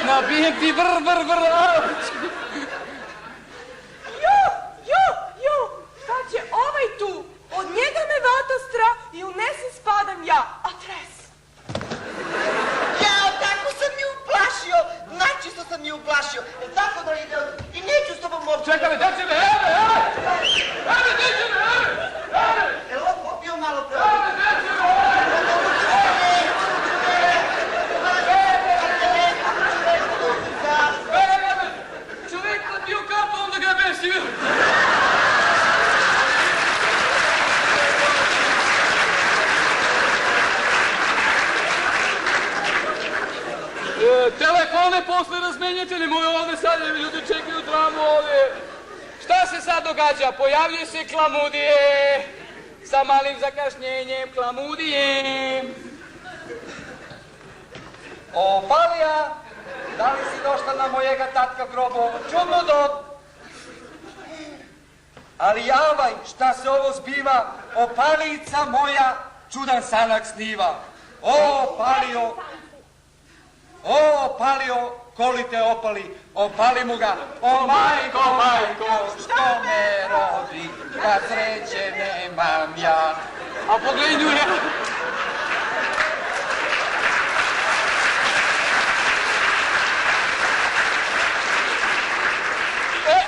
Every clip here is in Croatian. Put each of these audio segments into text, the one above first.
Nabijem ti vr. Jo, šta će ovaj tu? Od njega me vata strah i u nesen spadam ja, a tres. Ja, tako sam mi uplašio, načisto sam mi uplašio. Tako da ide, i neću s tobom uopće. Čekaj me, deci me, Evo, popio malo prvo. Čovjek napio kapu, onda ga besi. Telefone posle razmenjate, nemoj ovdje sad, ljudi čekaju dramu ovdje. Šta se sad događa? Pojavljuje se klamudije. Sa malim zakašnjenjem klamudije. O, Palija, da li si došla na mojega tatka grobu? Čudno dob. Ali javaj, šta se ovo zbiva? O, Palijica moja, čudan sanak sniva. O, Palio, koli te opali, opali mu ga. O, majko, što me rodi, kad sreće nemam ja. A pogledaj nju,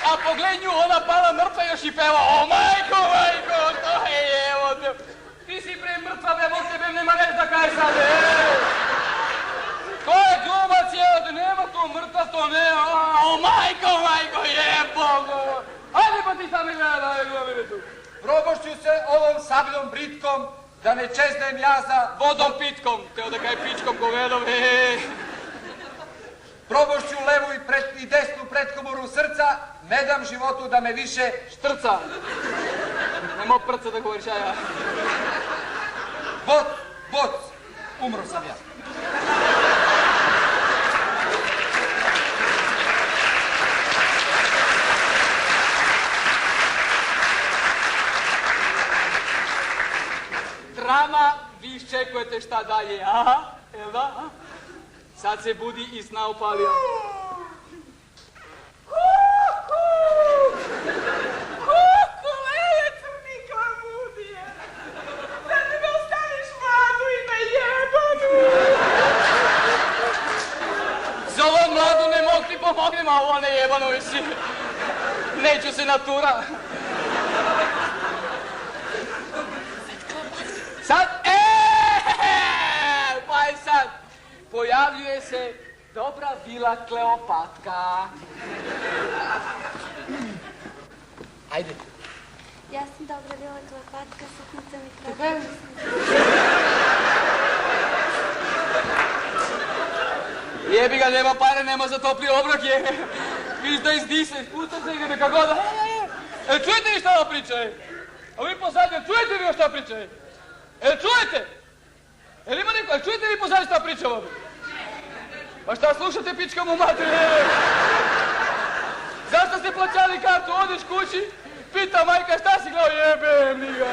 a pogledaj nju, ona pala mrtva još i peva. O, majko, to je evo te. Ti si pre mrtva, be, Bog tebe nema reći da kaj sad, To je glumac, evo te, nema to mrtva, to ne, o, majko, jebogo. Ajde pa ti sami gledaj, glumine tu. Probošću se ovom sabljom britkom, da ne čeznem ja za Vodom pitkom, teo da kaj pičkom povedom, Probošću levu i desnu pretkomoru srca, ne dam životu da me više Štrca. Nemo prca da govoriš, ja. Boc, umro sam ja. Drama, vi iščekujete šta dalje, aha, evo da, sad se budi i sna upalio. Leje crni klamudije. Da ne me ostaviš mladu i na jebanu. Za ovom mladu ne mogu ti pomognem, a ovo ne jebano više. Neću se natura. Sad, pa je sad, pojavljuje se dobra vila Kleopatka. Ajde. Ja sam dobra vila Kleopatka, suknica mi kratka. Jebi ga, nema pare, nema za topli obrok, Viš da izdise, spušta se ga kako da... čujete vi šta ova priča, A vi pozadnje, čujete vi šta priča, čujete? Ima neko, čujete vi pozadnje šta priča ovdje? Pa šta slušate pička mu mater, Zašto ste plaćali kartu, odeš kući, pita majka šta si gledao, jebem li ga.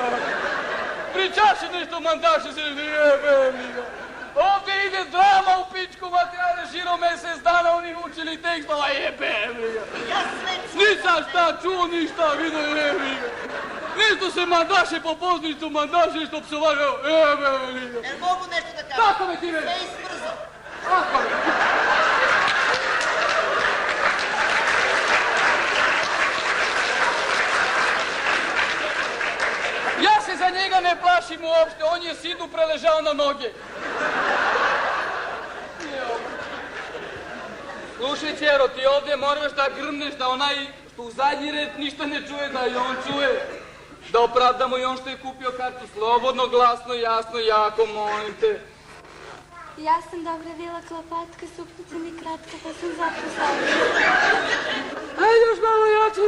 Pričaši nešto, mandaši se, jebem li ga. Ovdje ide drama u pičku materijale, žiro mesec dana, oni učili tekstova, jebem li ga. Nisam šta čuo, ništa vidio, jebem li ga. Nisto se mandaše po poznicu, mandaše što psovagao, jebem li ga. Jel mogu nešto da kažem? Kako me ti već? Ne isprzo. Kako me? Ja se za njega ne plašim uopšte, on je sinu preležao na noge. Slušaj, Ćero, ti ovdje moraš da grmneš, da onaj što u zadnji red ništa ne čuje, da i on čuje. Da opravdamo i on što je kupio kartu slobodno, glasno, jasno, jako, molim te. Ja sam dobra vila Kleopatka, suknica mi kratka, pa sam zato sad. Ajde još malo jače.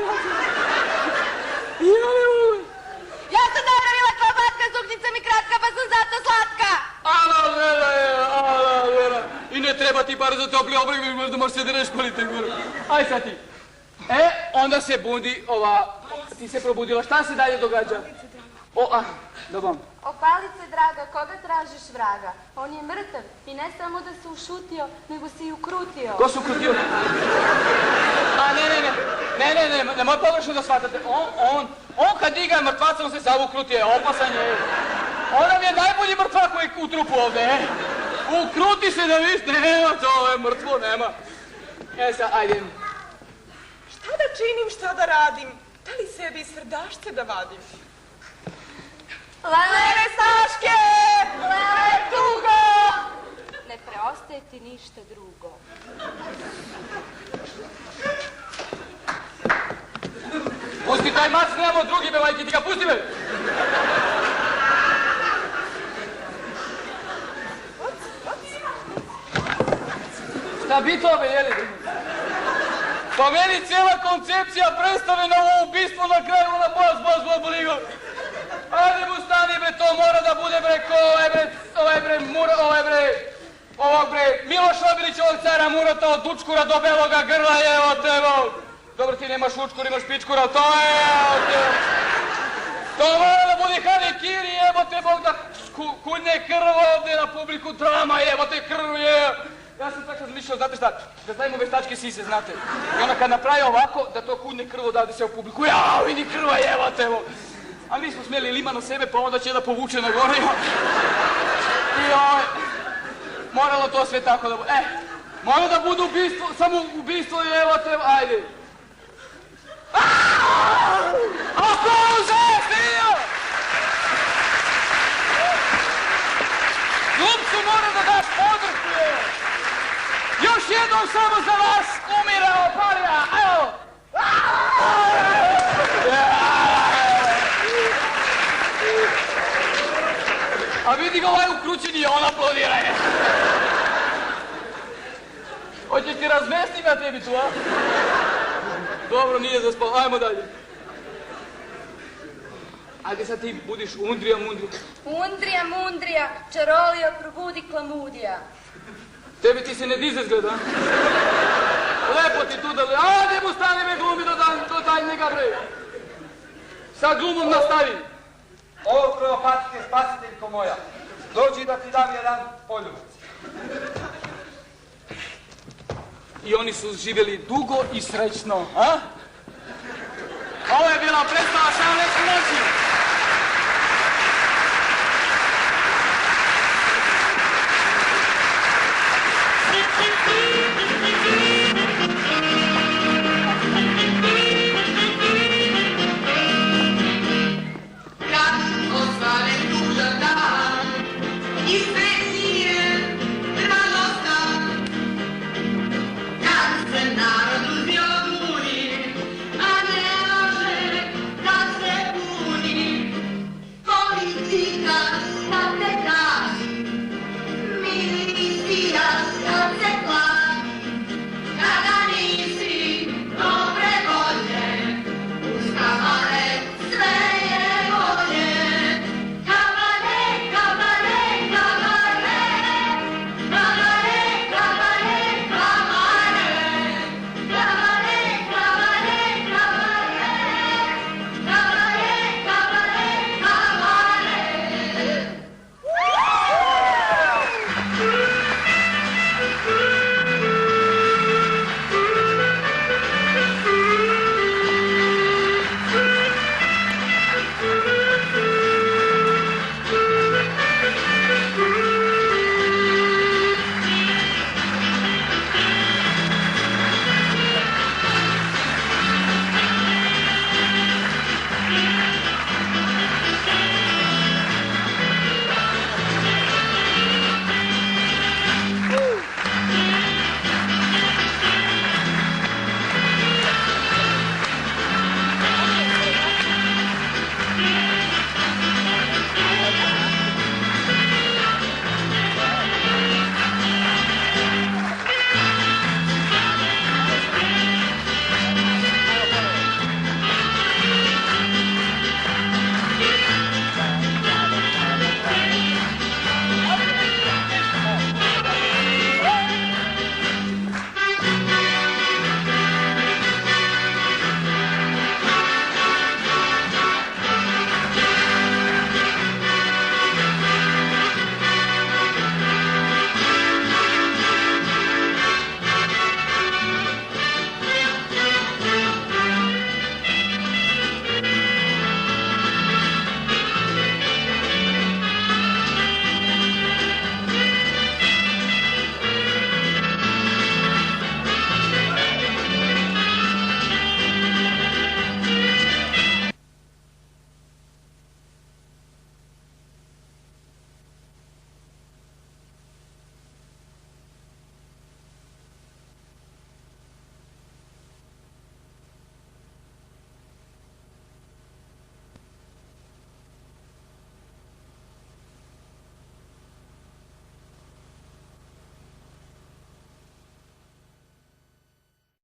Ja ne mogu. Ja sam dobra vila Kleopatka, suknica mi kratka, pa sam zato slatka. Ala vera. I ne treba ti bar za topli obreg, možda možeš se dereš kolite gore. Aj sad ti. Onda se budi ova... Ti se probudila, šta se dalje događa? Dobro. Opalice, draga, koga tražiš vraga? On je mrtav i ne samo da se ušutio, nego se i ukrutio. Ko se ukrutio? A ne, nemoj pogrešno da shvatate. On kad diga mrtvaca, on se sam ukrutio, opasan je. On nam je najbolji mrtva koji je u trupu ovdje, Ukruti se da vis, nema, to je mrtvo, nema. Sad, ajde. Šta da činim, šta da radim? Da li sebi srdašce da vadim? Lele Saške! Lele tugo! Ne preostaje ti ništa drugo. Pusti taj mac, nemamo drugi me, majke, ti ga pusti me! Šta bi to me, jeli? Pa meni cijela koncepcija predstave na ovo ubistvo na kraju, ona bos, boligo. Ajde mu stani bre, to mora da bude bre, ko ovog bre, Miloš Obilić, ovog cara Murata od Dučkura do Beloga grla, evo te, Dobro, ti nemaš učkur, imaš pičkura, to je, evo te. To mora da bude Hari Kiri, evo te, Bog da kunje krv ovdje na publiku, drama, evo te, krv je. Ja sam tako razmišljao, znate šta, da stavimo veštačke sise, znate. I ona kad napravi ovako, da to kunje krv odavde se u publiku, jao, vidi krva, evo te, A mi smo smjeli lima na sebe, pa onda će da povuče na gore. I moralo to sve tako da bude. Mora da bude ubistvo, samo ubistvo i evo te, ajde. Aplauze, sviđa! Glumcu mora da daš podršku, evo. Još jednom samo za vas umire Opalija, evo. A vidi ga ovaj ukrućeni i on aplaudira je. Hoćeš ti razmesti ga tebi tu, a? Dobro, nije zaspao, ajmo dalje. Ajde sad ti budiš Undrija Mundrija. Undrija Mundrija, čarolija probudi klamudija. Tebi ti se ne dize zgleda, a? Lepo ti tu da... Ajde mu stani me glumi do daljnjega bre. Sa glumom nastavi. O, Kleopatke, spasiteljko moja, dođi da ti dam jedan poljubac. I oni su živjeli dugo i srećno, a? Ovo je bila predstava Šaleške noći.